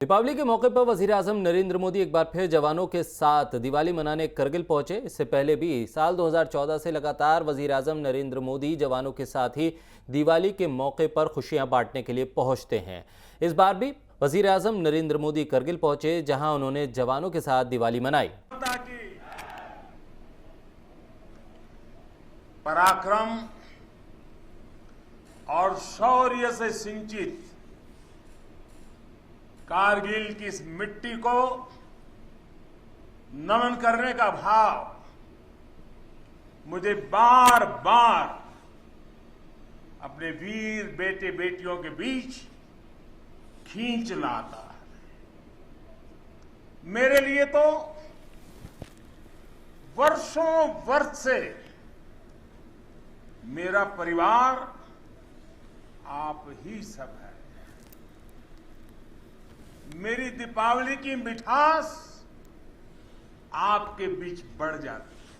दीपावली के मौके पर वजीर-ए-आज़म नरेंद्र मोदी एक बार फिर जवानों के साथ दिवाली मनाने करगिल पहुंचे। इससे पहले भी साल 2014 से लगातार वजीर-ए-आज़म नरेंद्र मोदी जवानों के साथ ही दिवाली के मौके पर खुशियां बांटने के लिए पहुंचते हैं। इस बार भी वजीर-ए-आज़म नरेंद्र मोदी करगिल पहुंचे, जहां उन्होंने जवानों के साथ दिवाली मनाई। पराक्रम और शौर्य से सिंचित कारगिल की इस मिट्टी को नमन करने का भाव मुझे बार बार अपने वीर बेटे बेटियों के बीच खींच लाता है। मेरे लिए तो वर्षों वर्ष से मेरा परिवार आप ही सब है। मेरी दीपावली की मिठास आपके बीच बढ़ जाती है।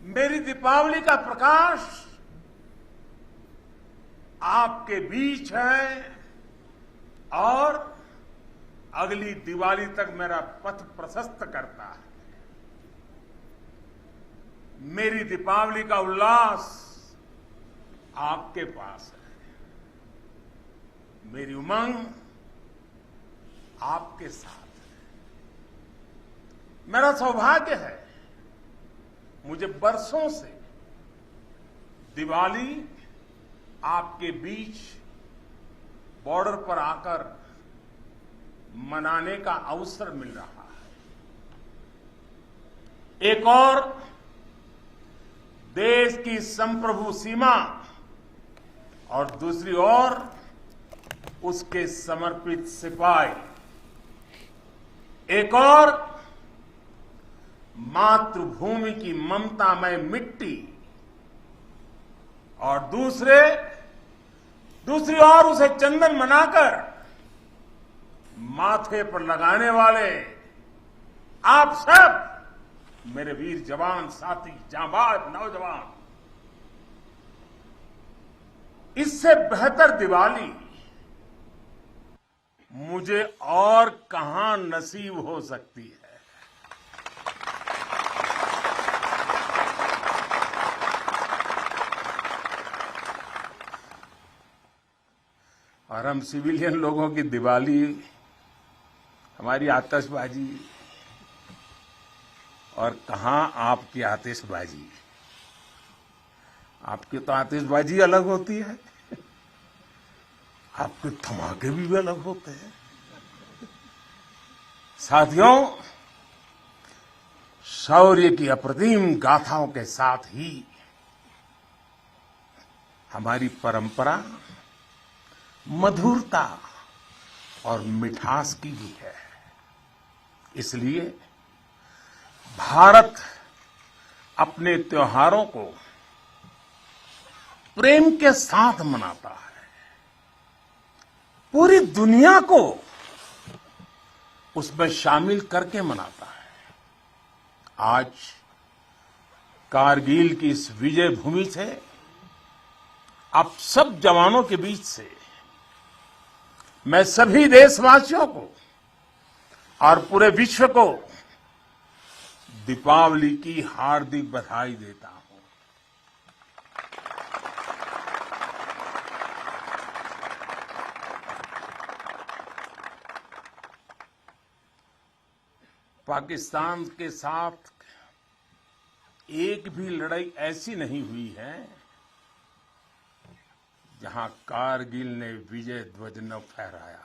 मेरी दीपावली का प्रकाश आपके बीच है और अगली दिवाली तक मेरा पथ प्रशस्त करता है। मेरी दीपावली का उल्लास आपके पास है। मेरी उमंग आपके साथ है। मेरा सौभाग्य है, मुझे बरसों से दिवाली आपके बीच बॉर्डर पर आकर मनाने का अवसर मिल रहा है। एक और देश की संप्रभु सीमा और दूसरी ओर उसके समर्पित सिपाही, एक और मातृभूमि की ममतामय मिट्टी और दूसरी ओर उसे चंदन मनाकर माथे पर लगाने वाले आप सब मेरे वीर जवान साथी, जांबाज नौजवान। इससे बेहतर दिवाली मुझे और कहां नसीब हो सकती है। और हम सिविलियन लोगों की दिवाली, हमारी आतिशबाजी, और कहां आपकी आतिशबाजी। आपकी तो आतिशबाजी अलग होती है, आपके धमाके भी अलग होते हैं। साथियों, शौर्य की अप्रतिम गाथाओं के साथ ही हमारी परंपरा मधुरता और मिठास की भी है। इसलिए भारत अपने त्योहारों को प्रेम के साथ मनाता है। पूरी दुनिया को उसमें शामिल करके मनाता है। आज कारगिल की इस विजय भूमि से आप सब जवानों के बीच से मैं सभी देशवासियों को और पूरे विश्व को दीपावली की हार्दिक बधाई देता हूं। पाकिस्तान के साथ एक भी लड़ाई ऐसी नहीं हुई है जहां कारगिल ने विजय ध्वज न फहराया।